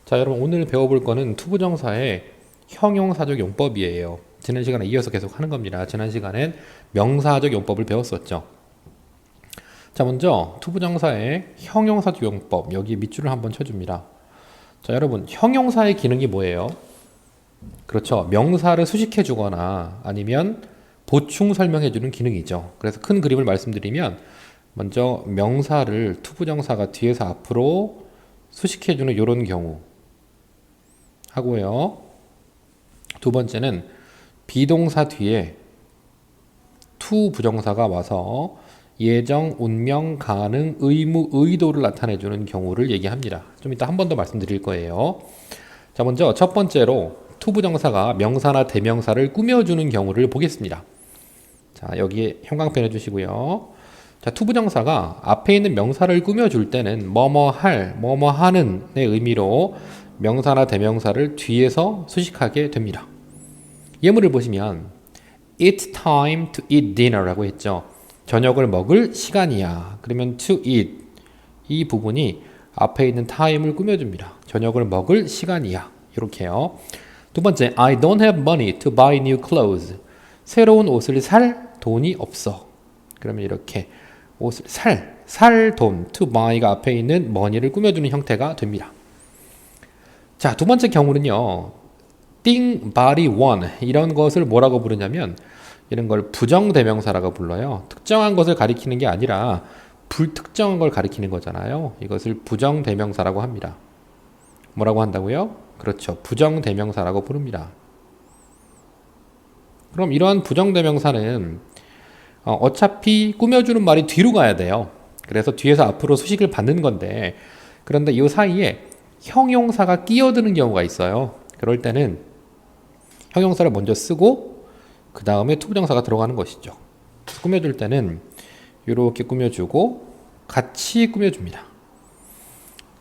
자, 여러분 오늘 배워볼 거는 투부정사의 형용사적 용법이에요. 지난 시간에 이어서 계속 하는 겁니다. 지난 시간엔 명사적 용법을 배웠었죠. 자, 먼저 투부정사의 형용사적 용법, 여기 밑줄을 한번 쳐줍니다. 자, 여러분 형용사의 기능이 뭐예요? 그렇죠. 명사를 수식해 주거나 아니면 보충 설명해 주는 기능이죠. 그래서 큰 그림을 말씀드리면 먼저 명사를 투부정사가 뒤에서 앞으로 수식해 주는 이런 경우 하고요. 두 번째는 비동사 뒤에 투 부정사가 와서 예정, 운명, 가능, 의무, 의도를 나타내주는 경우를 얘기합니다. 좀 이따 한 번 더 말씀드릴 거예요. 자, 먼저 첫 번째로 투 부정사가 명사나 대명사를 꾸며주는 경우를 보겠습니다. 자, 여기에 형광펜 해주시고요. 자, 투 부정사가 앞에 있는 명사를 꾸며줄 때는 뭐뭐 할, 뭐뭐 하는의 의미로 명사나 대명사를 뒤에서 수식하게 됩니다. 예문을 보시면 It's time to eat dinner라고 했죠. 저녁을 먹을 시간이야. 그러면 to eat 이 부분이 앞에 있는 time을 꾸며줍니다. 저녁을 먹을 시간이야. 이렇게요. 두 번째, I don't have money to buy new clothes. 새로운 옷을 살 돈이 없어. 그러면 이렇게 옷을 살 돈, to buy가 앞에 있는 money를 꾸며주는 형태가 됩니다. 자, 두 번째 경우는요. thing, body, one 이런 것을 뭐라고 부르냐면 이런 걸 부정대명사라고 불러요. 특정한 것을 가리키는 게 아니라 불특정한 걸 가리키는 거잖아요. 이것을 부정대명사라고 합니다. 뭐라고 한다고요? 그렇죠. 부정대명사라고 부릅니다. 그럼 이러한 부정대명사는 어차피 꾸며주는 말이 뒤로 가야 돼요. 그래서 뒤에서 앞으로 수식을 받는 건데 그런데 이 사이에 형용사가 끼어드는 경우가 있어요. 그럴 때는 형용사를 먼저 쓰고 그 다음에 투부정사가 들어가는 것이죠. 꾸며줄 때는 이렇게 꾸며주고 같이 꾸며줍니다.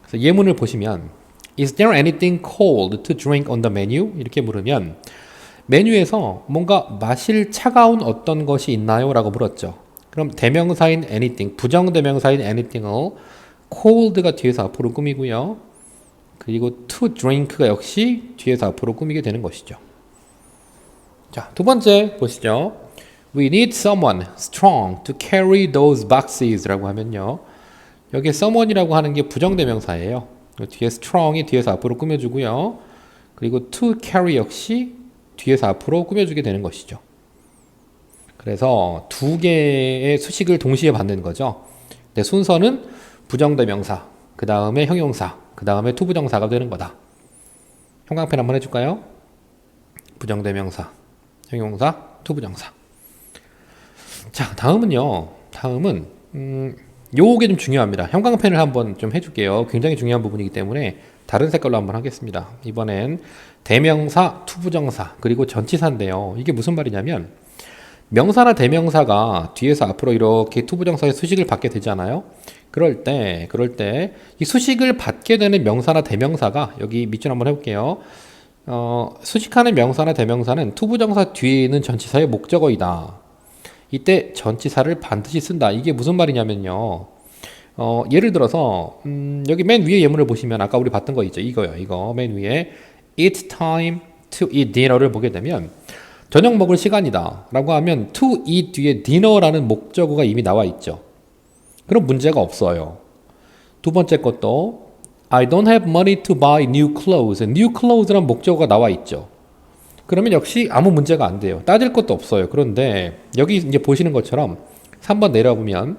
그래서 예문을 보시면 Is there anything cold to drink on the menu? 이렇게 물으면 메뉴에서 뭔가 마실 차가운 어떤 것이 있나요? 라고 물었죠. 그럼 대명사인 anything, 부정대명사인 anything을 cold가 뒤에서 앞으로 꾸미고요. 그리고 to drink가 역시 뒤에서 앞으로 꾸미게 되는 것이죠. 자, 두 번째 보시죠. We need someone strong to carry those boxes 라고 하면요. 여기에 someone이라고 하는 게 부정대명사예요. 뒤에 strong이 뒤에서 앞으로 꾸며주고요. 그리고 to carry 역시 뒤에서 앞으로 꾸며주게 되는 것이죠. 그래서 두 개의 수식을 동시에 받는 거죠. 근데 순서는 부정대명사, 그 다음에 형용사, 그 다음에 투부정사가 되는 거다. 형광펜 한번 해줄까요? 부정대명사, 형용사, 투부정사. 자, 다음은요. 다음은 요게 좀 중요합니다. 형광펜을 한번 좀 해줄게요. 굉장히 중요한 부분이기 때문에 다른 색깔로 한번 하겠습니다. 이번엔 대명사, 투부정사, 그리고 전치사인데요. 이게 무슨 말이냐면 명사나 대명사가 뒤에서 앞으로 이렇게 투부정사의 수식을 받게 되잖아요. 그럴 때 이 수식을 받게 되는 명사나 대명사가 여기 밑줄 한번 해볼게요. 수식하는 명사나 대명사는 투부정사 뒤에 있는 전치사의 목적어이다. 이때 전치사를 반드시 쓴다. 이게 무슨 말이냐면요. 예를 들어서 여기 맨 위에 예문을 보시면 아까 우리 봤던 거 있죠. 이거요. 이거 맨 위에 It's time to eat dinner를 보게 되면 저녁 먹을 시간이다 라고 하면 to eat 뒤에 dinner라는 목적어가 이미 나와 있죠. 그럼 문제가 없어요. 두 번째 것도 I don't have money to buy new clothes. new clothes라는 목적어가 나와 있죠. 그러면 역시 아무 문제가 안 돼요. 따질 것도 없어요. 그런데 여기 이제 보시는 것처럼 3번 내려보면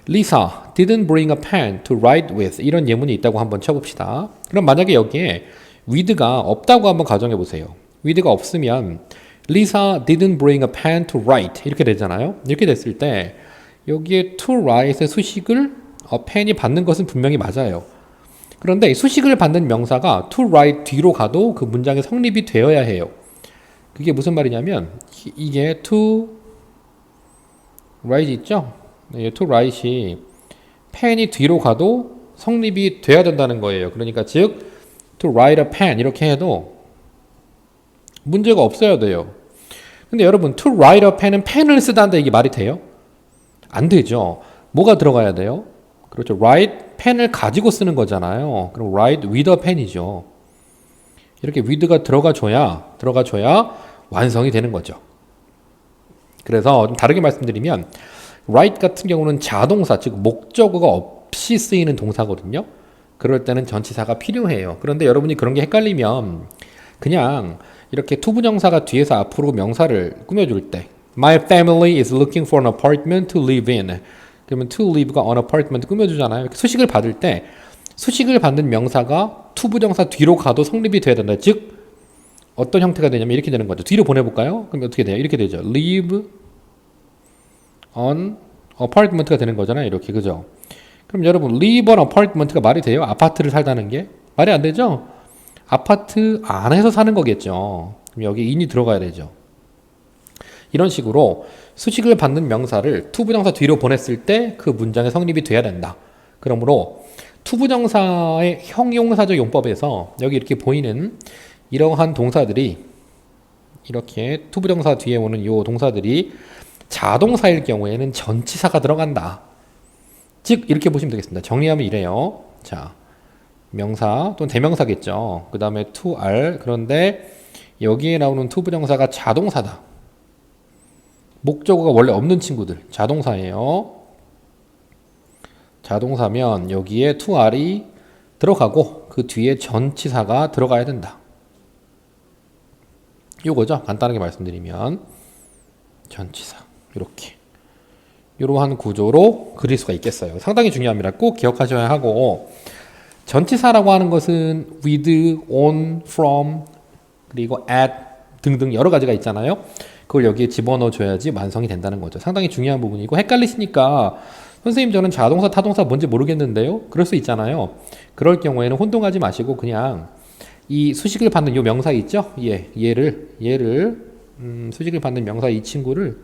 Lisa didn't bring a pen to write with 이런 예문이 있다고 한번 쳐봅시다. 그럼 만약에 여기에 with가 없다고 한번 가정해 보세요. with가 없으면 Lisa didn't bring a pen to write 이렇게 되잖아요. 이렇게 됐을 때 여기에 to write의 수식을 펜이 받는 것은 분명히 맞아요. 그런데 수식을 받는 명사가 to write 뒤로 가도 그 문장의 성립이 되어야 해요. 그게 무슨 말이냐면 이게 to write 있죠? 네, to write이 펜이 뒤로 가도 성립이 돼야 된다는 거예요. 그러니까 즉 to write a pen 이렇게 해도 문제가 없어야 돼요. 근데 여러분 to write a pen은 펜을 쓰다는데 이게 말이 돼요? 안 되죠. 뭐가 들어가야 돼요? 그렇죠. write 펜을 가지고 쓰는 거잖아요. 그럼 write with a pen이죠. 이렇게 with가 들어가줘야 완성이 되는 거죠. 그래서 좀 다르게 말씀드리면 write 같은 경우는 자동사, 즉 목적어가 없이 쓰이는 동사거든요. 그럴 때는 전치사가 필요해요. 그런데 여러분이 그런 게 헷갈리면 그냥 이렇게 투부정사가 뒤에서 앞으로 명사를 꾸며줄 때 My family is looking for an apartment to live in. 그러면 to live가 an apartment 꾸며주잖아요. 수식을 받을 때 수식을 받는 명사가 투부정사 뒤로 가도 성립이 돼야 된다. 즉 어떤 형태가 되냐면 이렇게 되는 거죠. 뒤로 보내볼까요? 그럼 어떻게 돼요? 이렇게 되죠. live on apartment가 되는 거잖아요. 이렇게 그죠? 그럼 여러분 live on apartment가 말이 돼요? 아파트를 살다는 게? 말이 안 되죠? 아파트 안에서 사는 거겠죠. 그럼 여기 in이 들어가야 되죠. 이런 식으로 수식을 받는 명사를 투부정사 뒤로 보냈을 때 그 문장의 성립이 돼야 된다. 그러므로 투부정사의 형용사적 용법에서 여기 이렇게 보이는 이러한 동사들이 이렇게 투부정사 뒤에 오는 이 동사들이 자동사일 경우에는 전치사가 들어간다. 즉 이렇게 보시면 되겠습니다. 정리하면 이래요. 자, 명사 또는 대명사겠죠. 그 다음에 to are. 그런데 여기에 나오는 투부정사가 자동사다. 목적어가 원래 없는 친구들 자동사예요. 자동사면 여기에 to are이 들어가고 그 뒤에 전치사가 들어가야 된다. 요거죠. 간단하게 말씀드리면 전치사 이렇게 이러한 구조로 그릴 수가 있겠어요. 상당히 중요합니다. 꼭 기억하셔야 하고 전치사라고 하는 것은 with, on, from 그리고 at 등등 여러 가지가 있잖아요. 그걸 여기에 집어넣어 줘야지 완성이 된다는 거죠. 상당히 중요한 부분이고 헷갈리시니까 선생님 저는 자동사 타동사 뭔지 모르겠는데요. 그럴 수 있잖아요. 그럴 경우에는 혼동하지 마시고 그냥 이 수식을 받는 요 명사 있죠? 얘를 수식을 받는 명사 이 친구를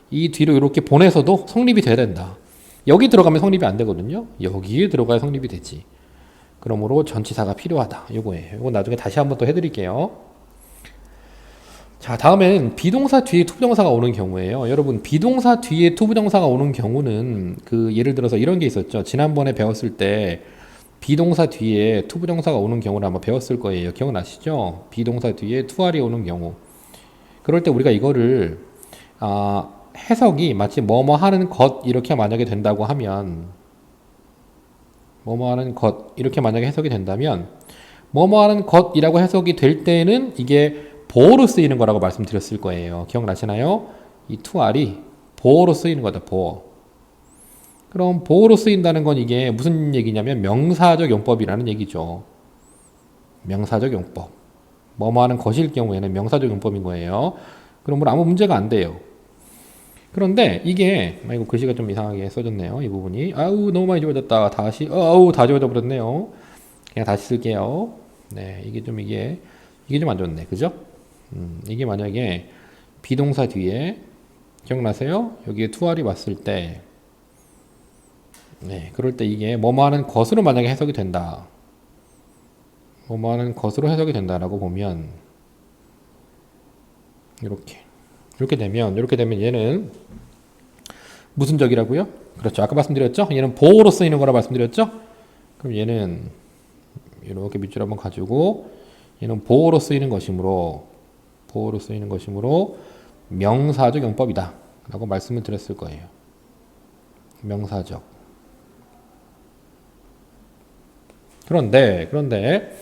이 뒤로 이렇게 보내서도 성립이 돼야 된다. 여기 들어가면 성립이 안 되거든요. 여기에 들어가야 성립이 되지. 그러므로 전치사가 필요하다. 요거예요. 요거 나중에 다시 한번 또 해드릴게요. 자, 다음엔 비동사 뒤에 투부정사가 오는 경우에요. 여러분, 비동사 뒤에 투부정사가 오는 경우는 그 예를 들어서 이런 게 있었죠. 지난번에 배웠을 때 비동사 뒤에 투부정사가 오는 경우를 아마 배웠을 거예요. 기억나시죠? 비동사 뒤에 투알이 오는 경우. 그럴 때 우리가 이거를 해석이 마치 뭐뭐 하는 것 이렇게 만약에 된다고 하면 뭐뭐 하는 것 이렇게 만약에 해석이 된다면 뭐뭐 하는 것이라고 해석이 될 때는 이게 보어로 쓰이는 거라고 말씀드렸을 거예요. 기억나시나요? 이 투알이 보어로 쓰이는 거다. 보어. 그럼 보어로 쓰인다는 건 이게 무슨 얘기냐면 명사적 용법이라는 얘기죠. 명사적 용법. 뭐뭐 하는 것일 경우에는 명사적 용법인 거예요. 그러므로 아무 문제가 안 돼요. 그런데 이게 아이고 글씨가 좀 이상하게 써졌네요. 이 부분이 아우 너무 많이 지워졌다. 다시 아우 다 지워져 버렸네요. 그냥 다시 쓸게요. 네, 이게 좀 안 좋네. 그죠? 이게 만약에 비동사 뒤에 기억나세요? 여기에 투알이 왔을 때 네, 그럴 때 이게 뭐뭐 하는 것으로 만약에 해석이 된다. 뭐뭐 하는 것으로 해석이 된다라고 보면 이렇게 되면 얘는 무슨 적이라고요? 그렇죠. 아까 말씀드렸죠? 얘는 보어로 쓰이는 거라 말씀드렸죠? 그럼 얘는 이렇게 밑줄 한번 가지고 얘는 보어로 쓰이는 것이므로 명사적 용법이다 라고 말씀을 드렸을 거예요. 명사적. 그런데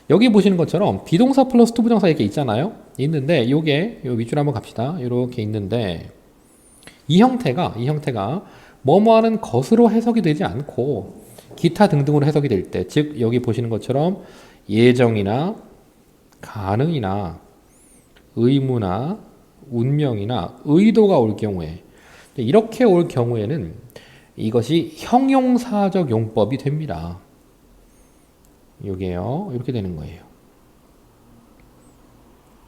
여기 보시는 것처럼 비동사 플러스 투부정사 이렇게 있잖아요. 있는데 요게 요 밑줄 한번 갑시다. 이렇게 있는데 이 형태가 뭐뭐 하는 것으로 해석이 되지 않고 기타 등등으로 해석이 될 때, 즉 여기 보시는 것처럼 예정이나 가능이나 의무나 운명이나 의도가 올 경우에 이렇게 올 경우에는 이것이 형용사적 용법이 됩니다. 요게요. 이렇게 되는 거예요.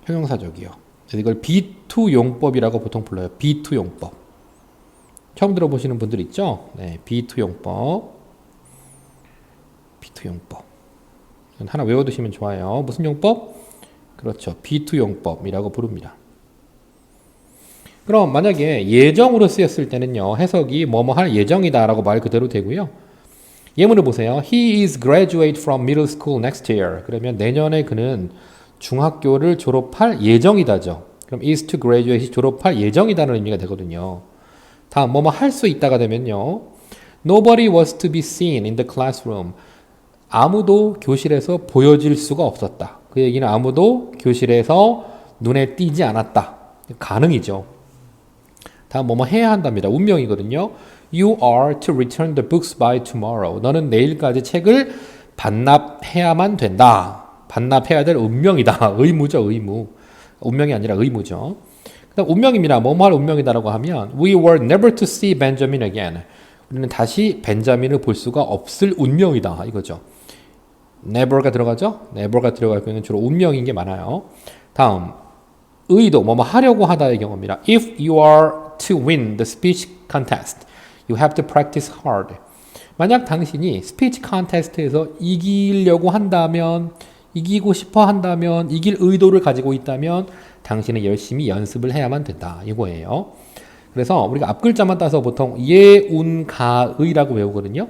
형용사적이요. 그래서 이걸 B2 용법이라고 보통 불러요. B2 용법. 처음 들어보시는 분들 있죠? 네, B2 용법. B2 용법. 하나 외워두시면 좋아요. 무슨 용법? 그렇죠. B2 용법이라고 부릅니다. 그럼 만약에 예정으로 쓰였을 때는요. 해석이 뭐뭐 할 예정이다라고 말 그대로 되고요. 예문을 보세요. He is graduate from middle school next year. 그러면 내년에 그는 중학교를 졸업할 예정이다죠. 그럼 is to graduate이 졸업할 예정이다는 의미가 되거든요. 다음 뭐뭐 할 수 있다가 되면요. Nobody was to be seen in the classroom. 아무도 교실에서 보여질 수가 없었다. 그 얘기는 아무도 교실에서 눈에 띄지 않았다. 가능이죠. 다음 뭐뭐 해야 한답니다. 운명이거든요. You are to return the books by tomorrow. 너는 내일까지 책을 반납해야만 된다. 반납해야 될 운명이다. 의무죠, 의무. 운명이 아니라 의무죠. 그다음 운명입니다. 뭐뭐 할 운명이다라고 하면 We were never to see Benjamin again. 우리는 다시 벤자민을 볼 수가 없을 운명이다. 이거죠. never가 들어가죠? never가 들어갈 경우는 주로 운명인 게 많아요. 다음 의도, 뭐뭐 하려고 하다의 경우입니다. If you are to win the speech contest, you have to practice hard. 만약 당신이 스피치 컨테스트에서 이기려고 한다면, 이기고 싶어 한다면, 이길 의도를 가지고 있다면 당신은 열심히 연습을 해야만 된다. 이거예요. 그래서 우리가 앞글자만 따서 보통 예, 운, 가, 의라고 외우거든요.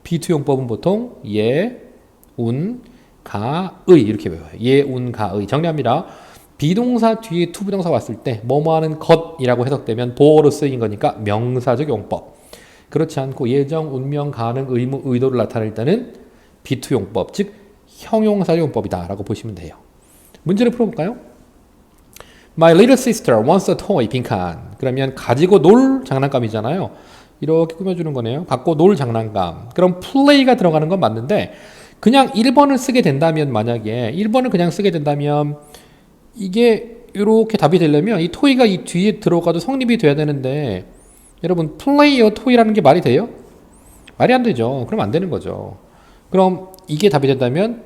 비투용법은 보통 예, 운, 가, 의 이렇게 외워요. 예, 운, 가, 의. 정리합니다. 비동사 뒤에 투부정사 왔을 때 뭐뭐 하는 것이라고 해석되면 보어로 쓰인 거니까 명사적 용법. 그렇지 않고 예정, 운명, 가능, 의무, 의도를 나타낼 때는 비투용법, 즉 형용사 용법이다 라고 보시면 돼요. 문제를 풀어볼까요? My little sister wants a toy, 빈칸. 그러면 가지고 놀 장난감이잖아요. 이렇게 꾸며주는 거네요. 갖고 놀 장난감. 그럼 play가 들어가는 건 맞는데 그냥 1번을 쓰게 된다면, 만약에 1번을 그냥 쓰게 된다면 이게 이렇게 답이 되려면 이 토이가 이 뒤에 들어가도 성립이 돼야 되는데, 여러분 플레이어 토이라는 게 말이 돼요? 말이 안 되죠. 그럼 안 되는 거죠. 그럼 이게 답이 된다면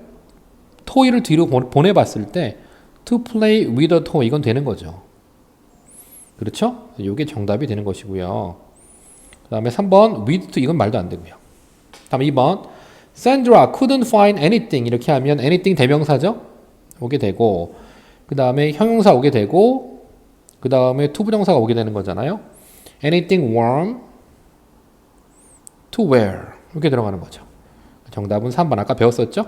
토이를 뒤로 보내봤을 때 to play with a toy, 이건 되는 거죠. 그렇죠? 이게 정답이 되는 것이고요. 그 다음에 3번 with to, 이건 말도 안 되고요. 다음 2번 Sandra couldn't find anything, 이렇게 하면 anything 대명사죠? 오게 되고, 그 다음에 형용사 오게 되고, 그 다음에 투부정사가 오게 되는 거잖아요. anything warm to wear, 이렇게 들어가는 거죠. 정답은 3번, 아까 배웠었죠?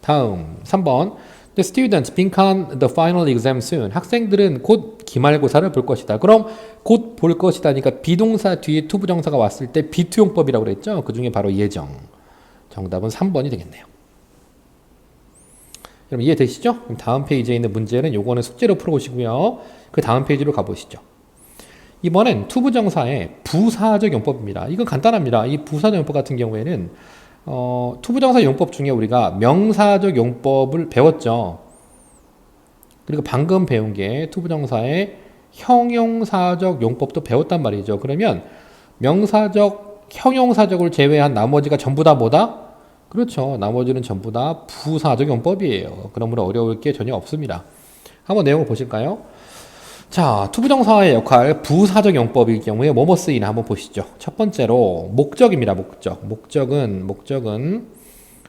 다음 3번 The students 빈칸 the final exam soon. 학생들은 곧 기말고사를 볼 것이다. 그럼 곧 볼 것이다니까 비동사 뒤에 투부정사가 왔을 때 비투용법이라고 그랬죠? 그 중에 바로 예정. 정답은 3번이 되겠네요. 여러분 이해되시죠? 그럼 다음 페이지에 있는 문제는 요거는 숙제로 풀어보시고요. 그 다음 페이지로 가보시죠. 이번엔 투부정사의 부사적 용법입니다. 이건 간단합니다. 이 부사적 용법 같은 경우에는 투부정사 용법 중에 우리가 명사적 용법을 배웠죠. 그리고 방금 배운 게 투부정사의 형용사적 용법도 배웠단 말이죠. 그러면 명사적, 형용사적을 제외한 나머지가 전부 다 뭐다? 그렇죠. 나머지는 전부 다 부사적 용법이에요. 그러므로 어려울 게 전혀 없습니다. 한번 내용을 보실까요? 자, 투부정사의 역할, 부사적 용법일 경우에 뭐뭐 쓰이나 한번 보시죠. 첫 번째로 목적입니다. 목적은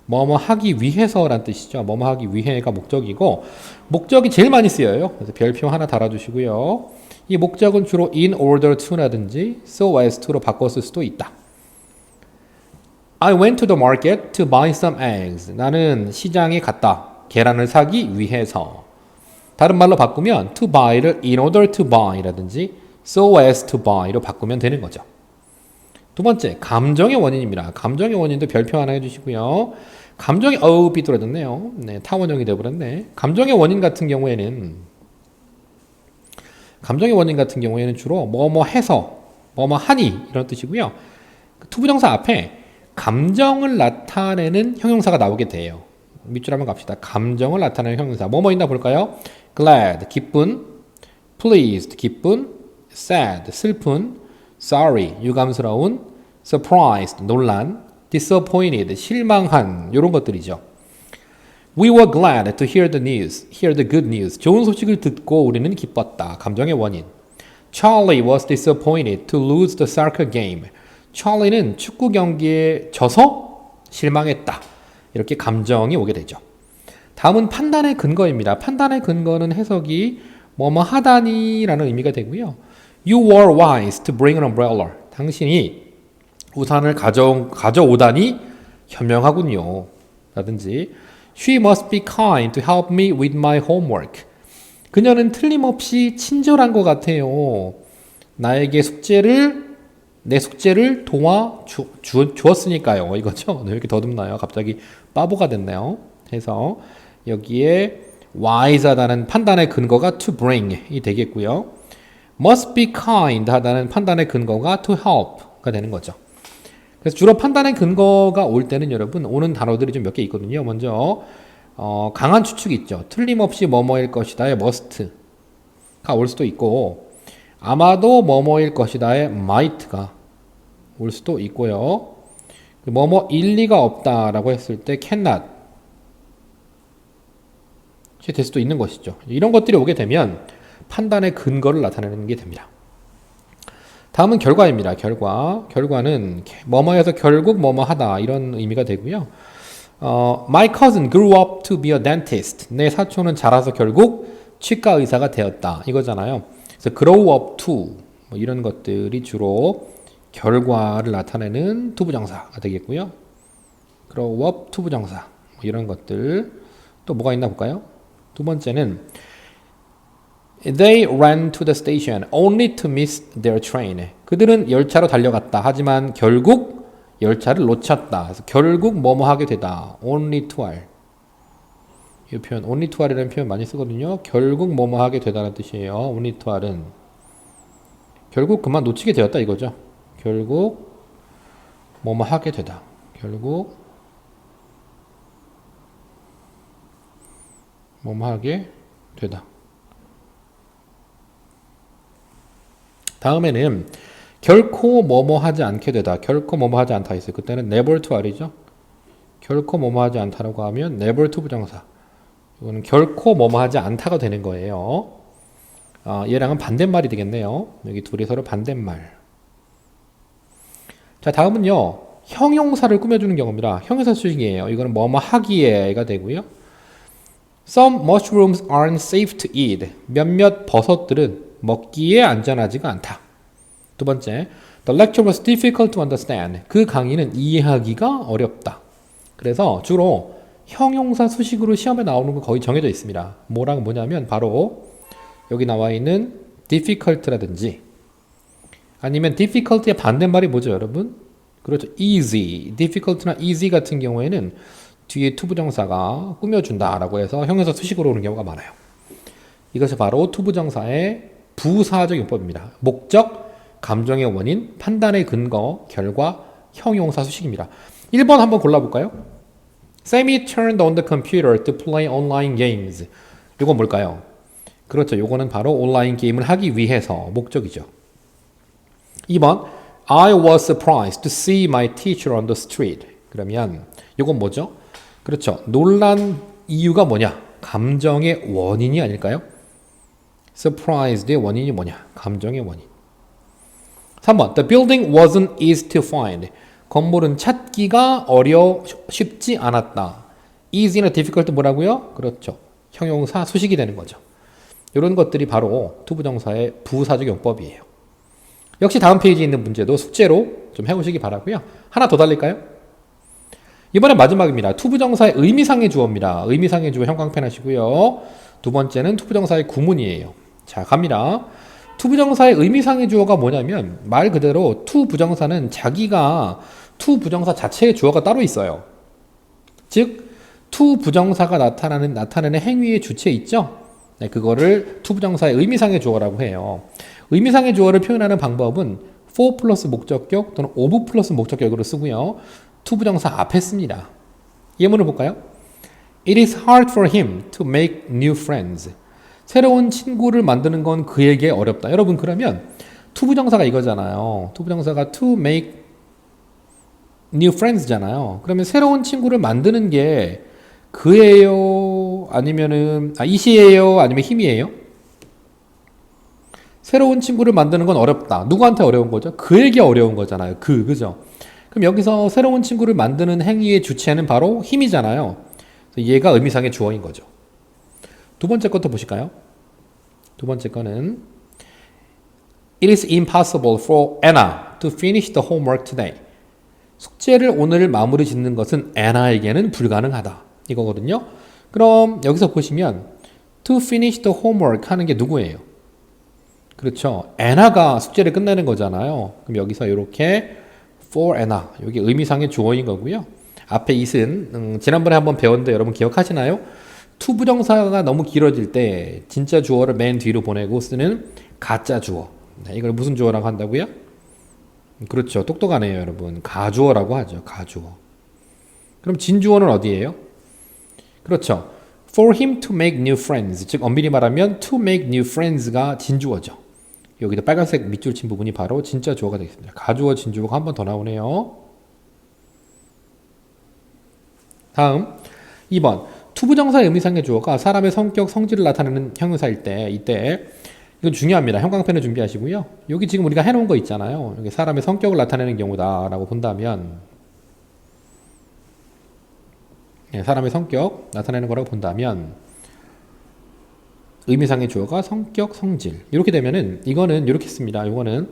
뭐뭐 하기 위해서란 뜻이죠. 뭐뭐 하기 위해가 목적이고, 목적이 제일 많이 쓰여요. 그래서 별표 하나 달아주시고요. 이 목적은 주로 in order to라든지 so as to로 바꿔 쓸 수도 있다. I went to the market to buy some eggs. 나는 시장에 갔다. 계란을 사기 위해서. 다른 말로 바꾸면 to buy를 in order to buy라든지 so as to buy로 바꾸면 되는 거죠. 두 번째, 감정의 원인입니다. 감정의 원인도 별표 하나 해주시고요. 감정이 삐뚤어졌네요. 네, 타원형이 되어버렸네. 감정의 원인 같은 경우에는 주로 뭐뭐 해서, 뭐뭐 하니 이런 뜻이고요. 투부정사 앞에 감정을 나타내는 형용사가 나오게 돼요. 밑줄 한번 갑시다. 감정을 나타내는 형용사. 뭐뭐 있나 볼까요? glad, 기쁜, pleased, 기쁜, sad, 슬픈, sorry, 유감스러운, surprised, 놀란, disappointed, 실망한, 이런 것들이죠. We were glad to hear the good news. 좋은 소식을 듣고 우리는 기뻤다. 감정의 원인. Charlie was disappointed to lose the soccer game. 찰리는 축구 경기에 져서 실망했다. 이렇게 감정이 오게 되죠. 다음은 판단의 근거입니다. 판단의 근거는 해석이 뭐뭐 하다니 라는 의미가 되고요. You were wise to bring an umbrella. 당신이 우산을 가져오다니 현명하군요. 라든지 She must be kind to help me with my homework. 그녀는 틀림없이 친절한 것 같아요. 나에게 내 숙제를 도와주었으니까요. 이거죠. 왜 이렇게 더듬나요? 갑자기 바보가 됐네요. 해서 여기에 wise하다는 판단의 근거가 to bring이 되겠고요. must be kind 하다는 판단의 근거가 to help가 되는 거죠. 그래서 주로 판단의 근거가 올 때는 여러분 오는 단어들이 좀 몇 개 있거든요. 먼저 강한 추측이 있죠. 틀림없이 뭐뭐일 것이다의 must가 올 수도 있고 아마도 뭐뭐일 것이다의 might가 올 수도 있고요. 뭐뭐 일리가 없다라고 했을 때 cannot 될 수도 있는 것이죠. 이런 것들이 오게 되면 판단의 근거를 나타내는 게 됩니다. 다음은 결과입니다. 결과는 뭐뭐에서 결국 뭐뭐 하다 이런 의미가 되고요. My cousin grew up to be a dentist. 내 사촌은 자라서 결국 치과 의사가 되었다. 이거잖아요. 그래서 grow up to 뭐 이런 것들이 주로 결과를 나타내는 투부정사가 되겠고요. grow up 투부정사 뭐 이런 것들 또 뭐가 있나 볼까요? 두 번째는 They ran to the station only to miss their train. 그들은 열차로 달려갔다. 하지만 결국 열차를 놓쳤다. 그래서 결국 뭐뭐 하게 되다. only to 할. 이 표현 only to 할이라는 표현 많이 쓰거든요. 결국 뭐뭐 하게 되다는 뜻이에요. only to 할은 결국 그만 놓치게 되었다 이거죠. 결국 뭐뭐 하게 되다. 결국 뭐뭐 하게 되다. 다음에는 결코 뭐뭐 하지 않게 되다. 결코 뭐뭐 하지 않다 있어요. 그때는 never to R이죠. 결코 뭐뭐 하지 않다라고 하면 never to 부정사. 이거는 결코 뭐뭐 하지 않다가 되는 거예요. 얘랑은 반대말이 되겠네요. 여기 둘이 서로 반대말. 자, 다음은요. 형용사를 꾸며주는 경우입니다. 형용사 수식이에요. 이거는 뭐뭐 하기에가 되고요. Some mushrooms aren't safe to eat. 몇몇 버섯들은 먹기에 안전하지가 않다. 두 번째, The lecture was difficult to understand. 그 강의는 이해하기가 어렵다. 그래서 주로 형용사 수식으로 시험에 나오는 거 거의 정해져 있습니다. 뭐냐면 바로 여기 나와 있는 difficult라든지 아니면 difficult의 반대말이 뭐죠, 여러분? 그렇죠, easy. difficult나 easy 같은 경우에는 뒤에 투부정사가 꾸며준다라고 해서 형용사 수식으로 오는 경우가 많아요. 이것이 바로 투부정사의 부사적 용법입니다. 목적, 감정의 원인, 판단의 근거, 결과, 형용사 수식입니다. 1번 한번 골라볼까요? Sammy turned on the computer to play online games. 이건 뭘까요? 그렇죠. 이거는 바로 온라인 게임을 하기 위해서 목적이죠. 2번 I was surprised to see my teacher on the street. 그러면 이건 뭐죠? 그렇죠. 놀란 이유가 뭐냐? 감정의 원인이 아닐까요? surprised의 원인이 뭐냐? 감정의 원인. 3번 The building wasn't easy to find. 건물은 찾기가 쉽지 않았다. easy나 difficult 뭐라고요? 그렇죠. 형용사 수식이 되는 거죠. 이런 것들이 바로 투부정사의 부사적 용법이에요. 역시 다음 페이지에 있는 문제도 숙제로 좀 해보시기 바라고요. 하나 더 달릴까요? 이번엔 마지막입니다. 투부정사의 의미상의 주어입니다. 의미상의 주어 형광펜 하시고요. 두 번째는 투부정사의 구문이에요. 자, 갑니다. 투부정사의 의미상의 주어가 뭐냐면 말 그대로 투부정사는 자기가 투부정사 자체의 주어가 따로 있어요. 즉 투부정사가 나타내는 행위의 주체 있죠? 네, 그거를 투부정사의 의미상의 주어라고 해요. 의미상의 주어를 표현하는 방법은 for 플러스 목적격 또는 of 플러스 목적격으로 쓰고요. 투부정사 앞에 씁니다. 예문을 볼까요? It is hard for him to make new friends. 새로운 친구를 만드는 건 그에게 어렵다. 여러분 그러면 투부정사가 이거잖아요. 투부정사가 to make new friends잖아요. 그러면 새로운 친구를 만드는 게 그예요? 아니면은 이시예요? 아니면 힘이에요? 새로운 친구를 만드는 건 어렵다. 누구한테 어려운 거죠? 그에게 어려운 거잖아요. 그죠? 그럼 여기서 새로운 친구를 만드는 행위의 주체는 바로 힘이잖아요. 얘가 의미상의 주어인 거죠. 두 번째 것도 보실까요? 두 번째 거는 It is impossible for Anna to finish the homework today. 숙제를 오늘 마무리 짓는 것은 Anna에게는 불가능하다. 이거거든요. 그럼 여기서 보시면 to finish the homework 하는 게 누구예요? 그렇죠. Anna가 숙제를 끝내는 거잖아요. 그럼 여기서 이렇게 for Anna 여기 의미상의 주어인 거고요. 앞에 it은 지난번에 한번 배웠는데 여러분 기억하시나요? to 부정사가 너무 길어질 때 진짜 주어를 맨 뒤로 보내고 쓰는 가짜 주어. 네, 이걸 무슨 주어라고 한다고요? 그렇죠. 똑똑하네요, 여러분. 가주어라고 하죠. 가주어. 그럼 진주어는 어디예요? 그렇죠. For him to make new friends. 즉 엄밀히 말하면 to make new friends가 진주어죠. 여기도 빨간색 밑줄 친 부분이 바로 진짜 주어가 되겠습니다. 가주어, 진주어가 한 번 더 나오네요. 다음 2번. 투부정사의 의미상의 주어가 사람의 성격, 성질을 나타내는 형용사일 때 이때 이건 중요합니다. 형광펜을 준비하시고요. 여기 지금 우리가 해놓은 거 있잖아요. 여기 사람의 성격을 나타내는 경우다라고 본다면 사람의 성격 나타내는 거라고 본다면 의미상의 주어가 성격, 성질 이렇게 되면은 이거는 이렇게 씁니다. 이거는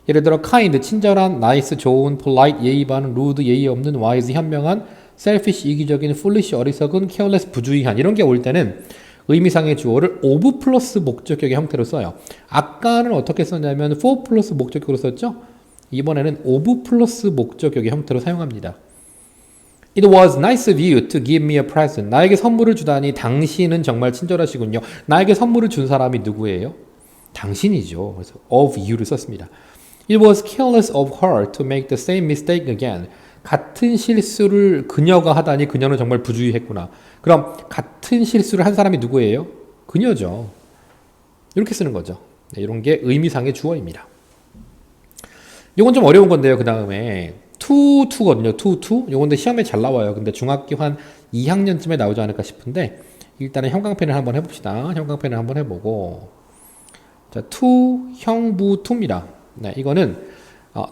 예를 들어 kind, 친절한, nice, 좋은, polite, 예의 바른, rude, 예의 없는, wise, 현명한, selfish, 이기적인, foolish, 어리석은, careless, 부주의한 이런 게 올 때는 의미상의 주어를 of 플러스 목적격의 형태로 써요. 아까는 어떻게 썼냐면 for 플러스 목적격으로 썼죠? 이번에는 of 플러스 목적격의 형태로 사용합니다. It was nice of you to give me a present. 나에게 선물을 주다니 당신은 정말 친절하시군요. 나에게 선물을 준 사람이 누구예요? 당신이죠. 그래서 of you를 썼습니다. It was careless of her to make the same mistake again. 같은 실수를 그녀가 하다니 그녀는 정말 부주의했구나. 그럼 같은 실수를 한 사람이 누구예요? 그녀죠. 이렇게 쓰는 거죠. 네, 이런 게 의미상의 주어입니다. 이건 좀 어려운 건데요. 그 다음에 to거든요. to. 요건데 시험에 잘 나와요. 근데 중학교 한 2학년쯤에 나오지 않을까 싶은데 일단은 형광펜을 한번 해봅시다. 형광펜을 한번 해보고 자, to, 형부, to입니다. 네, 이거는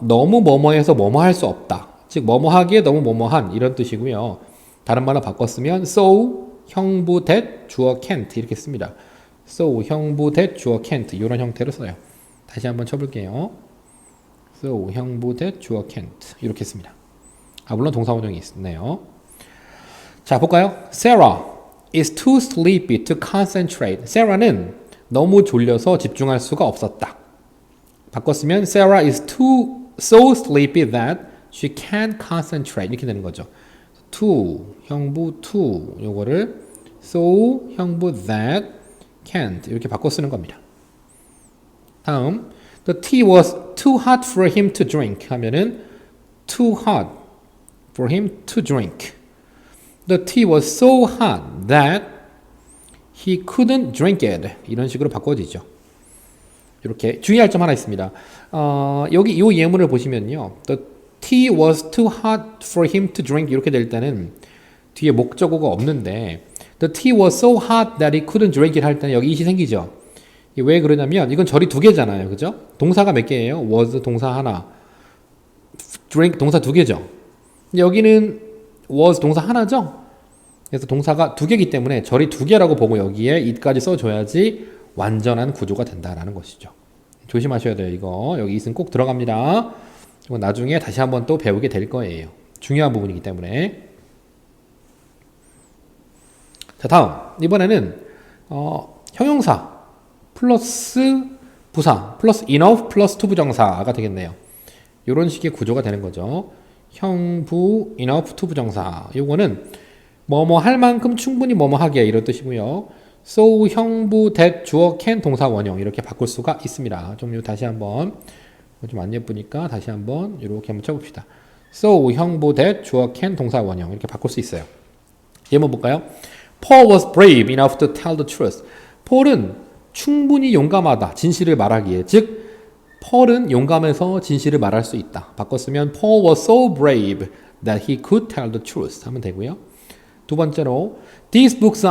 너무 뭐뭐해서 뭐뭐 할 수 없다. 즉 뭐뭐하기에 너무 뭐뭐한 이런 뜻이고요. 다른 말로 바꿨으면 so, 형부, that, 주어 can't 이렇게 씁니다. so, 형부, that, 주어 can't 이런 형태로 써요. 다시 한번 쳐볼게요. so, 형부, that, 주어 can't 이렇게 씁니다. 물론 동사 원형이 있네요. 자, 볼까요? Sarah is too sleepy to concentrate. Sarah는 너무 졸려서 집중할 수가 없었다. 바꿨으면 Sarah is so sleepy that she can't concentrate 이렇게 되는 거죠. to, 형부 to 요거를 so, 형부 that, can't 이렇게 바꿔 쓰는 겁니다. 다음 The tea was too hot for him to drink 하면은 too hot for him to drink. The tea was so hot that he couldn't drink it. 이런 식으로 바꿔지죠. 이렇게 주의할 점 하나 있습니다. 여기 이 예문을 보시면요. The tea was too hot for him to drink 이렇게 될 때는 뒤에 목적어가 없는데 The tea was so hot that he couldn't drink it 할 때는 여기 it이 생기죠. 왜 그러냐면 이건 절이 두 개잖아요. 그죠? 동사가 몇 개예요? was 동사 하나, drink 동사 두 개죠. 여기는 was 동사 하나죠. 그래서 동사가 두 개이기 때문에 절이 두 개라고 보고 여기에 it까지 써줘야지 완전한 구조가 된다라는 것이죠. 조심하셔야 돼요. 이거 여기 it은 꼭 들어갑니다. 이거 나중에 다시 한번 또 배우게 될 거예요. 중요한 부분이기 때문에. 자, 다음 이번에는 형용사 플러스 부사 플러스 enough 플러스 to 부정사가 되겠네요. 이런 식의 구조가 되는 거죠. 형부 enough to 부정사. 요거는 뭐뭐 할 만큼 충분히 뭐뭐 하게 이런 뜻이고요. so 형부 that 주어 can 동사 원형 이렇게 바꿀 수가 있습니다. 좀 다시 한번 좀 안 예쁘니까 다시 한번 이렇게 한번 쳐봅시다. so 형부 that 주어 can 동사 원형 이렇게 바꿀 수 있어요. 예문 볼까요? Paul was brave enough to tell the truth. 폴은 충분히 용감하다. 진실을 말하기에. 즉 폴은 용감해서 진실을 말할 수 있다. 바꿨으면 Paul was so brave that he could tell the truth 하면 되고요. 두 번째로 These books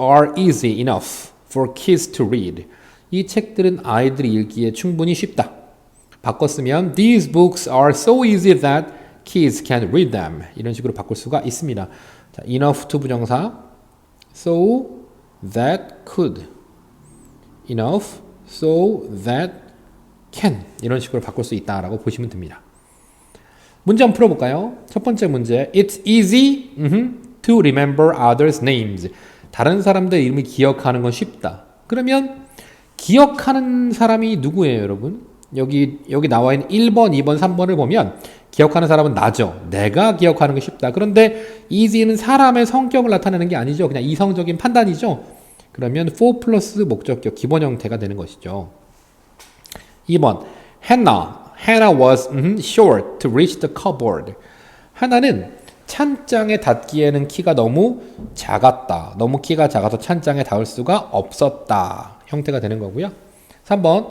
are easy enough for kids to read. 이 책들은 아이들이 읽기에 충분히 쉽다. 바꿨으면 These books are so easy that kids can read them. 이런 식으로 바꿀 수가 있습니다. 자, enough to 부정사 so that could enough so that can 이런 식으로 바꿀 수 있다라고 보시면 됩니다. 문제 한번 풀어볼까요? 첫 번째 문제 It's easy to remember others' names. 다른 사람들 이름을 기억하는 건 쉽다. 그러면 기억하는 사람이 누구예요, 여러분? 여기 나와 있는 1번, 2번, 3번을 보면 기억하는 사람은 나죠. 내가 기억하는 게 쉽다. 그런데 easy는 사람의 성격을 나타내는 게 아니죠. 그냥 이성적인 판단이죠. 그러면 for 플러스 목적격 기본 형태가 되는 것이죠. 2번 Hannah was short to reach the cupboard. 하나는 찬장에 닿기에는 키가 너무 작았다. 너무 키가 작아서 찬장에 닿을 수가 없었다. 형태가 되는 거고요. 3번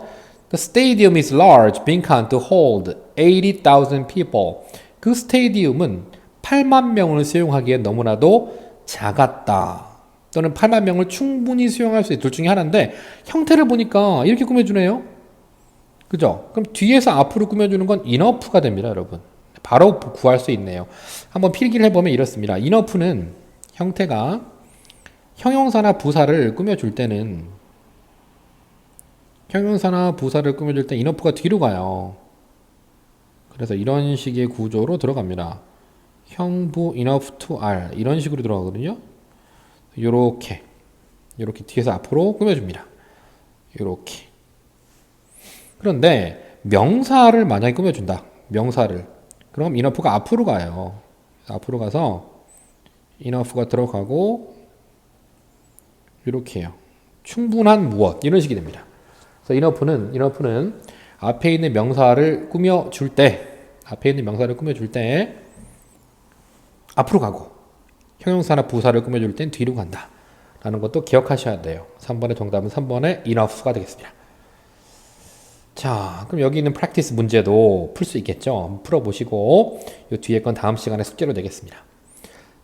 The stadium is large, big enough to hold 80,000 people. 그 스테디움은 8만 명을 수용하기에 너무나도 작았다. 또는 8만 명을 충분히 수용할 수 있는 둘 중에 하나인데 형태를 보니까 이렇게 꾸며주네요. 그죠? 그럼 뒤에서 앞으로 꾸며주는 건 enough가 됩니다, 여러분. 바로 구할 수 있네요. 한번 필기를 해보면 이렇습니다. enough는 형태가 형용사나 부사를 꾸며줄 때는 enough가 뒤로 가요. 그래서 이런 식의 구조로 들어갑니다. 형부 enough to are 이런 식으로 들어가거든요. 요렇게 뒤에서 앞으로 꾸며줍니다. 요렇게. 그런데 명사를 만약에 꾸며준다. 명사를. 그럼 enough가 앞으로 가요. 앞으로 가서 enough가 들어가고 이렇게 해요. 충분한 무엇 이런 식이 됩니다. 그래서 enough는 앞에 있는 명사를 꾸며줄 때 앞으로 가고 형용사나 부사를 꾸며줄 땐 뒤로 간다 라는 것도 기억하셔야 돼요. 3번의 정답은 3번의 enough가 되겠습니다. 자, 그럼 여기 있는 프랙티스 문제도 풀 수 있겠죠? 풀어보시고 이 뒤에 건 다음 시간에 숙제로 내겠습니다.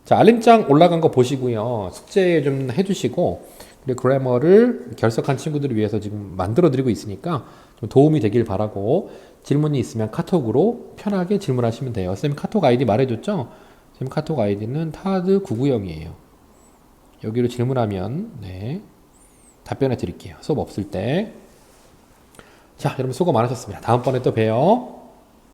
자, 알림장 올라간 거 보시고요. 숙제 좀 해주시고 그리고 그래머를 결석한 친구들을 위해서 지금 만들어드리고 있으니까 좀 도움이 되길 바라고 질문이 있으면 카톡으로 편하게 질문하시면 돼요. 선생님 카톡 아이디 말해줬죠? 선생님 카톡 아이디는 타드990이에요. 여기로 질문하면 답변해 드릴게요. 수업 없을 때. 자, 여러분 수고 많으셨습니다. 다음번에 또 봬요.